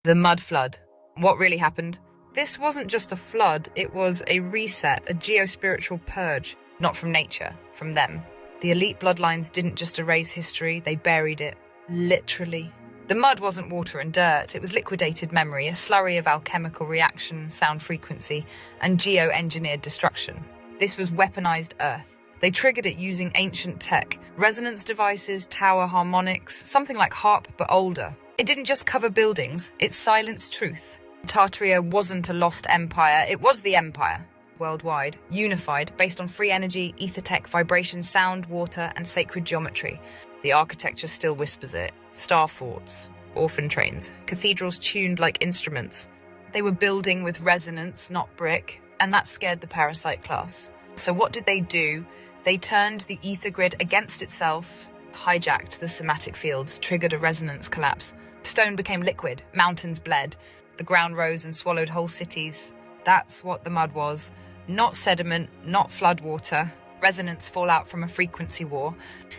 The Mudflood. What really happened? This wasn't just a flood, it was a reset, a geospiritual purge. Not from nature, from them. The elite bloodlines didn't just erase history, they buried it. Literally. The mud wasn't water and dirt, it was liquidated memory, a slurry of alchemical reaction, sound frequency, and geo-engineered destruction. This was weaponized Earth. They triggered it using ancient tech, resonance devices, tower harmonics, something like harp but older. It didn't just cover buildings, it silenced truth. Tartaria wasn't a lost empire, it was the empire. Worldwide, unified, based on free energy, ether tech, vibration, sound, water, and sacred geometry. The architecture still whispers it. Star forts, orphan trains, cathedrals tuned like instruments. They were building with resonance, not brick, and that scared the parasite class. So what did they do? They turned the ether grid against itself, hijacked the somatic fields, triggered a resonance collapse. Stone became liquid, mountains bled, the ground rose and swallowed whole cities. That's what the mud was. Not sediment, not floodwater, resonance fallout from a frequency war.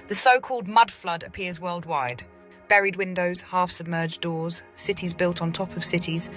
The so-called mud flood appears worldwide. Buried windows, half-submerged doors, cities built on top of cities,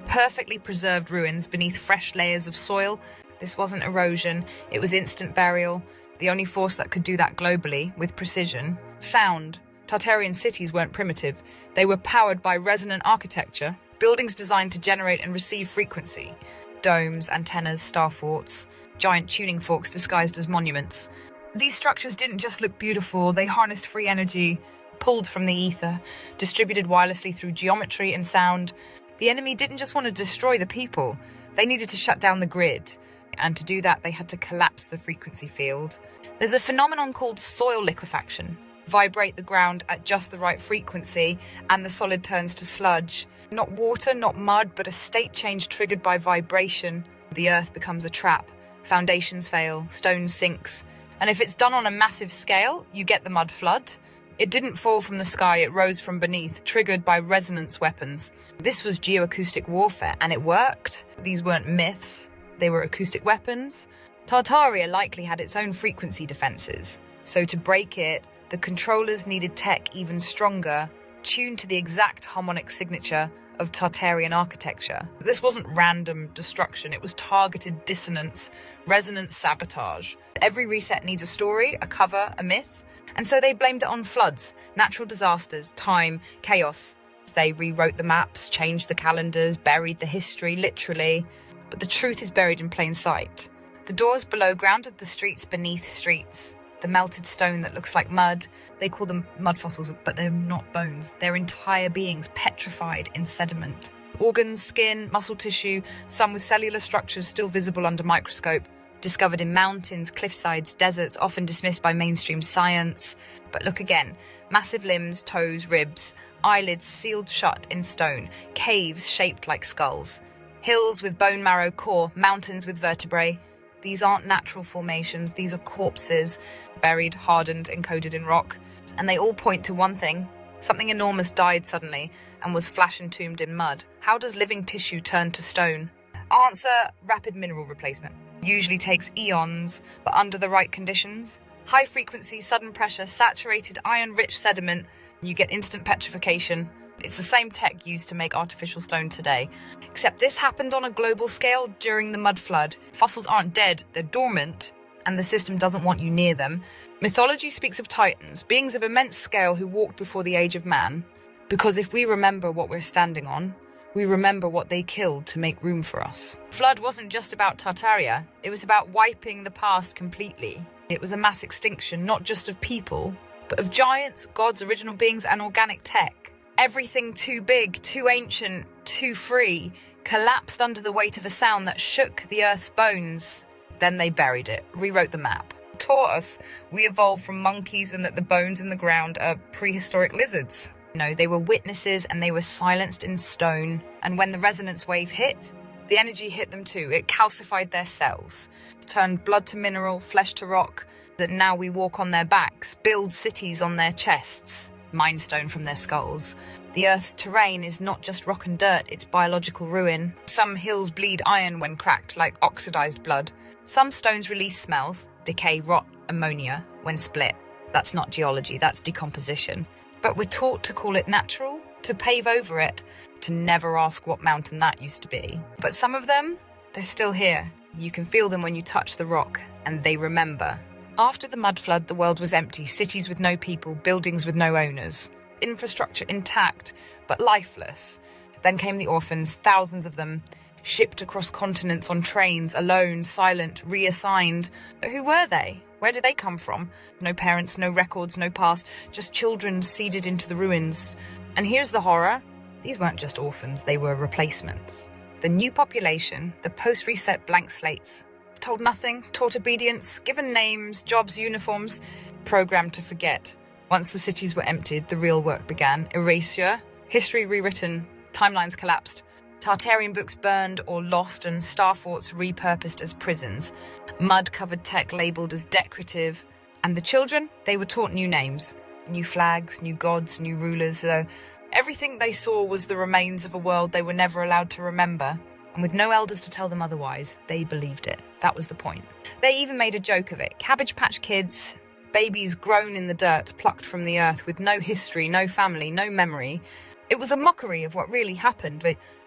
perfectly preserved ruins beneath fresh layers of soil. This wasn't erosion, it was instant burial. The only force that could do that globally, with precision. Sound. Tartarian cities weren't primitive. They were powered by resonant architecture, buildings designed to generate and receive frequency. Domes, antennas, star forts, giant tuning forks disguised as monuments. These structures didn't just look beautiful, they harnessed free energy, pulled from the ether, distributed wirelessly through geometry and sound. The enemy didn't just want to destroy the people, they needed to shut down the grid. And to do that, they had to collapse the frequency field. There's a phenomenon called soil liquefaction. Vibrate the ground at just the right frequency, and the solid turns to sludge. Not water, not mud, but a state change triggered by vibration. The earth becomes a trap. Foundations fail, stone sinks. And if it's done on a massive scale, you get the mud flood. It didn't fall from the sky, it rose from beneath, triggered by resonance weapons. This was geoacoustic warfare, and it worked. These weren't myths, they were acoustic weapons. Tartaria likely had its own frequency defenses. So to break it, the controllers needed tech even stronger, tuned to the exact harmonic signature of Tartarian architecture. This wasn't random destruction, it was targeted dissonance, resonance sabotage. Every reset needs a story, a cover, a myth, and so they blamed it on floods, natural disasters, time, chaos. They rewrote the maps, changed the calendars, buried the history, literally. But the truth is buried in plain sight. The doors below grounded the streets beneath streets. The melted stone that looks like mud. They call them mud fossils, but they're not bones. They're entire beings petrified in sediment. Organs, skin, muscle tissue, some with cellular structures still visible under microscope. Discovered in mountains, cliffsides, deserts, often dismissed by mainstream science. But look again. Massive limbs, toes, ribs, eyelids sealed shut in stone. Caves shaped like skulls. Hills with bone marrow core, mountains with vertebrae. These aren't natural formations, these are corpses, buried, hardened, encoded in rock. And they all point to one thing. Something enormous died suddenly and was flash entombed in mud. How does living tissue turn to stone? Answer, rapid mineral replacement. Usually takes eons, but under the right conditions. High frequency, sudden pressure, saturated iron-rich sediment. You get instant petrification. It's the same tech used to make artificial stone today. Except this happened on a global scale during the mud flood. Fossils aren't dead, they're dormant, and the system doesn't want you near them. Mythology speaks of titans, beings of immense scale who walked before the age of man. Because if we remember what we're standing on, we remember what they killed to make room for us. Flood wasn't just about Tartaria, it was about wiping the past completely. It was a mass extinction, not just of people, but of giants, gods, original beings, and organic tech. Everything too big, too ancient, too free, collapsed under the weight of a sound that shook the Earth's bones. Then they buried it, rewrote the map. Taught us we evolved from monkeys and that the bones in the ground are prehistoric lizards. No, they were witnesses and they were silenced in stone. And when the resonance wave hit, the energy hit them too. It calcified their cells, turned blood to mineral, flesh to rock. That now we walk on their backs, build cities on their chests. Mind stone from their skulls. The Earth's terrain is not just rock and dirt, it's biological ruin. Some hills bleed iron when cracked, like oxidized blood. Some stones release smells, decay, rot, ammonia, when split. That's not geology, that's decomposition. But we're taught to call it natural, to pave over it, to never ask what mountain that used to be. But some of them, they're still here. You can feel them when you touch the rock, and they remember. After the mudflood, the world was empty, cities with no people, buildings with no owners, infrastructure intact, but lifeless. Then came the orphans, thousands of them, shipped across continents on trains, alone, silent, reassigned. But who were they? Where did they come from? No parents, no records, no past, just children seeded into the ruins. And here's the horror. These weren't just orphans, they were replacements. The new population, the post-reset blank slates, told nothing, taught obedience, given names, jobs, uniforms, programmed to forget. Once the cities were emptied, the real work began. Erasure, history rewritten, timelines collapsed, Tartarian books burned or lost, and star forts repurposed as prisons, mud-covered tech labelled as decorative. And the children, they were taught new names, new flags, new gods, new rulers, so everything they saw was the remains of a world they were never allowed to remember. And with no elders to tell them otherwise, they believed it. That was the point. They even made a joke of it. Cabbage Patch Kids, babies grown in the dirt, plucked from the earth with no history, no family, no memory. It was a mockery of what really happened,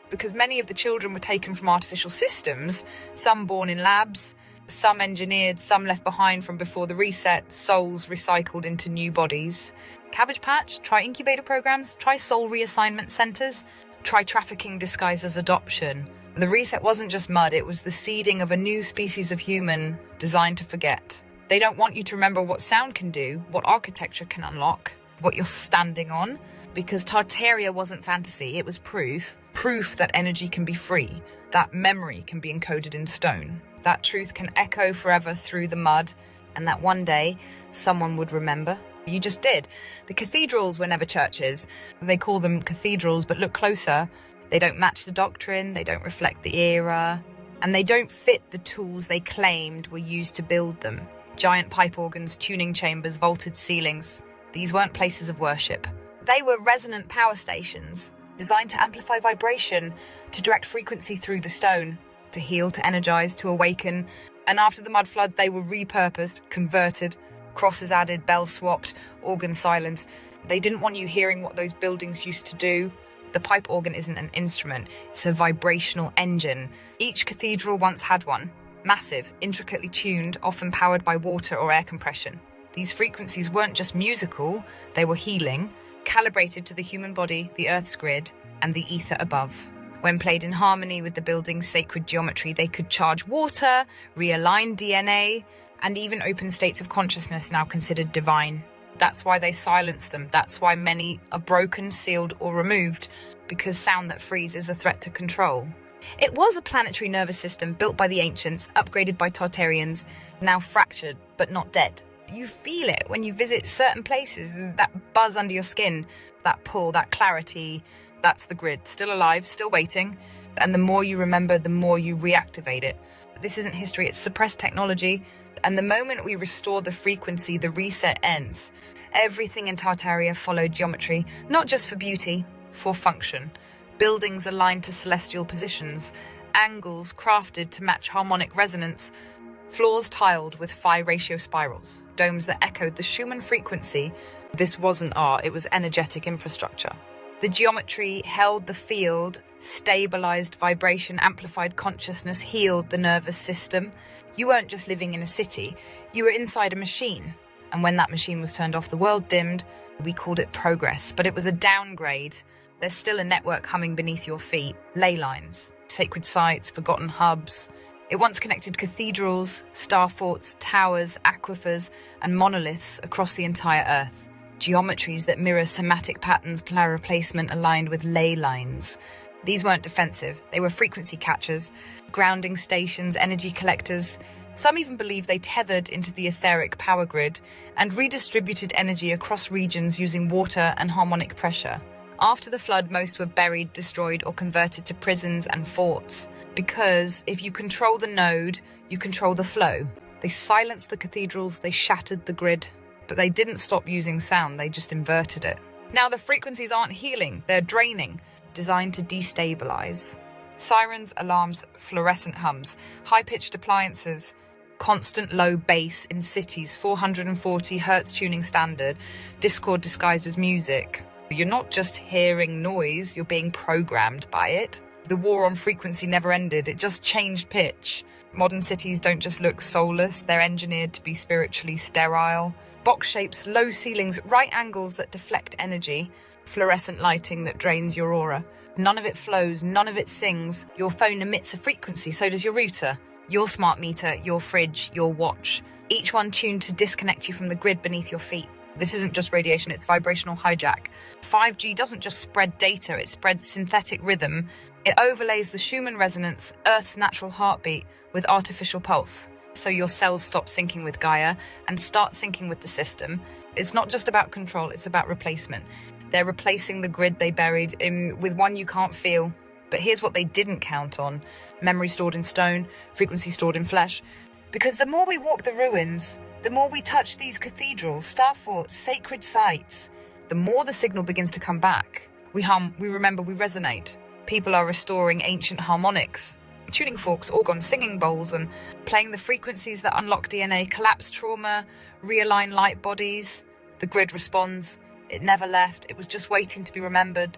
because many of the children were taken from artificial systems, some born in labs, some engineered, some left behind from before the reset, souls recycled into new bodies. Cabbage Patch, try incubator programs, try soul reassignment centres, try trafficking disguised as adoption. The reset wasn't just mud, it was the seeding of a new species of human designed to forget. They don't want you to remember what sound can do, what architecture can unlock, what you're standing on, because Tartaria wasn't fantasy, it was proof that energy can be free, that memory can be encoded in stone, that truth can echo forever through the mud, and that one day someone would remember. You just did. The cathedrals were never churches. They call them cathedrals, but look closer. They don't match the doctrine, they don't reflect the era, and they don't fit the tools they claimed were used to build them. Giant pipe organs, tuning chambers, vaulted ceilings. These weren't places of worship. They were resonant power stations, designed to amplify vibration, to direct frequency through the stone, to heal, to energize, to awaken. And after the mudflood, they were repurposed, converted, crosses added, bells swapped, organs silenced. They didn't want you hearing what those buildings used to do. The pipe organ isn't an instrument, it's a vibrational engine. Each cathedral once had one. Massive, intricately tuned, often powered by water or air compression. These frequencies weren't just musical, they were healing, calibrated to the human body, the Earth's grid, and the ether above. When played in harmony with the building's sacred geometry, they could charge water, realign DNA, and even open states of consciousness now considered divine. That's why they silence them. That's why many are broken, sealed, or removed, because sound that frees is a threat to control. It was a planetary nervous system built by the ancients, upgraded by Tartarians, now fractured, but not dead. You feel it when you visit certain places, that buzz under your skin, that pull, that clarity. That's the grid, still alive, still waiting. And the more you remember, the more you reactivate it. This isn't history, it's suppressed technology. And the moment we restore the frequency, the reset ends. Everything in Tartaria followed geometry, not just for beauty, for function. Buildings aligned to celestial positions, angles crafted to match harmonic resonance, floors tiled with phi ratio spirals, domes that echoed the Schumann frequency. This wasn't art, it was energetic infrastructure. The geometry held the field, stabilized vibration, amplified consciousness, healed the nervous system. You weren't just living in a city, you were inside a machine. And when that machine was turned off, the world dimmed. We called it progress, but it was a downgrade. There's still a network humming beneath your feet, ley lines, sacred sites, forgotten hubs. It once connected cathedrals, star forts, towers, aquifers, and monoliths across the entire Earth. Geometries that mirror somatic patterns, polar replacement aligned with ley lines. These weren't defensive, they were frequency catchers, grounding stations, energy collectors. Some even believe they tethered into the etheric power grid and redistributed energy across regions using water and harmonic pressure. After the flood, most were buried, destroyed, or converted to prisons and forts. Because if you control the node, you control the flow. They silenced the cathedrals, they shattered the grid. But they didn't stop using sound, they just inverted it. Now the frequencies aren't healing, they're draining, designed to destabilize. Sirens, alarms, fluorescent hums, high-pitched appliances, constant low bass in cities, 440 Hz tuning standard, discord disguised as music. You're not just hearing noise, you're being programmed by it. The war on frequency never ended, it just changed pitch. Modern cities don't just look soulless, they're engineered to be spiritually sterile. Box shapes, low ceilings, right angles that deflect energy, fluorescent lighting that drains your aura. None of it flows, none of it sings. Your phone emits a frequency, so does your router, your smart meter, your fridge, your watch. Each one tuned to disconnect you from the grid beneath your feet. This isn't just radiation, it's vibrational hijack. 5G doesn't just spread data, it spreads synthetic rhythm. It overlays the Schumann resonance, Earth's natural heartbeat, with artificial pulse. So your cells stop syncing with Gaia and start syncing with the system. It's not just about control, it's about replacement. They're replacing the grid they buried with one you can't feel. But here's what they didn't count on. Memory stored in stone, frequency stored in flesh. Because the more we walk the ruins, the more we touch these cathedrals, star forts, sacred sites, the more the signal begins to come back. We hum, we remember, we resonate. People are restoring ancient harmonics, tuning forks, organs, singing bowls, and playing the frequencies that unlock DNA, collapse trauma, realign light bodies. The grid responds. It never left. It was just waiting to be remembered.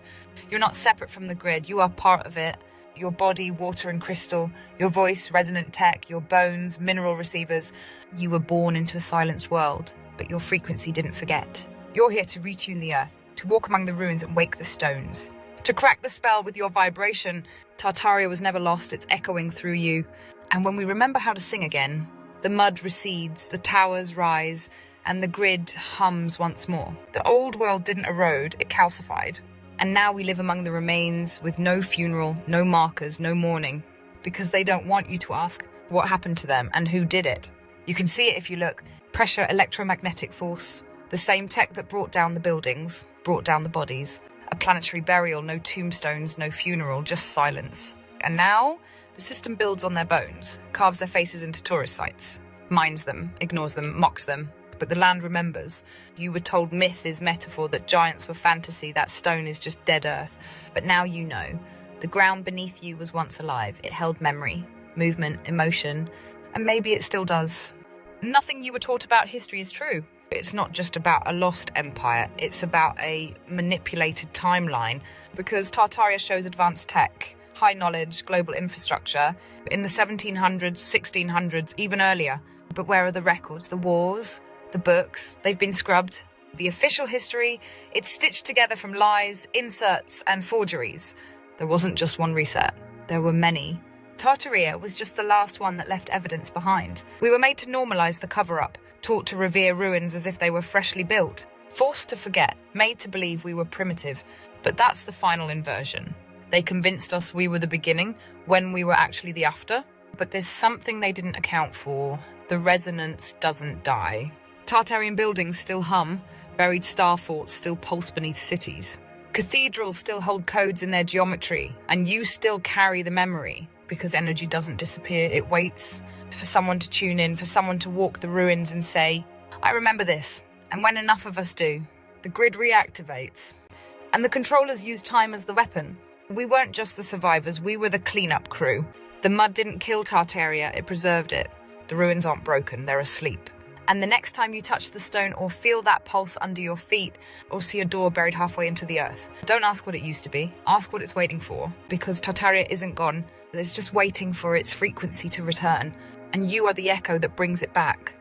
You're not separate from the grid. You are part of it. Your body, water and crystal, your voice, resonant tech, your bones, mineral receivers. You were born into a silenced world, but your frequency didn't forget. You're here to retune the earth, to walk among the ruins and wake the stones. To crack the spell with your vibration. Tartaria was never lost, it's echoing through you. And when we remember how to sing again, the mud recedes, the towers rise, and the grid hums once more. The old world didn't erode, it calcified. And now we live among the remains with no funeral, no markers, no mourning. Because they don't want you to ask what happened to them and who did it. You can see it if you look. Pressure, electromagnetic force. The same tech that brought down the buildings, brought down the bodies. A planetary burial, no tombstones, no funeral, just silence. And now, the system builds on their bones, carves their faces into tourist sites, mines them, ignores them, mocks them. But the land remembers. You were told myth is metaphor, that giants were fantasy, that stone is just dead earth. But now you know. The ground beneath you was once alive. It held memory, movement, emotion, and maybe it still does. Nothing you were taught about history is true. It's not just about a lost empire, it's about a manipulated timeline. Because Tartaria shows advanced tech, high knowledge, global infrastructure, in the 1700s, 1600s, even earlier. But where are the records, the wars, the books? They've been scrubbed. The official history, it's stitched together from lies, inserts, and forgeries. There wasn't just one reset. There were many. Tartaria was just the last one that left evidence behind. We were made to normalize the cover-up, taught to revere ruins as if they were freshly built, forced to forget, made to believe we were primitive. But that's the final inversion. They convinced us we were the beginning when we were actually the after. But there's something they didn't account for. The resonance doesn't die. Tartarian buildings still hum, buried star forts still pulse beneath cities. Cathedrals still hold codes in their geometry, and you still carry the memory, because energy doesn't disappear, it waits for someone to tune in, for someone to walk the ruins and say, I remember this. And when enough of us do, the grid reactivates. And the controllers use time as the weapon. We weren't just the survivors, we were the cleanup crew. The mud didn't kill Tartaria, it preserved it. The ruins aren't broken, they're asleep. And the next time you touch the stone or feel that pulse under your feet or see a door buried halfway into the earth, don't ask what it used to be, ask what it's waiting for. Because Tartaria isn't gone, it's just waiting for its frequency to return. And you are the echo that brings it back.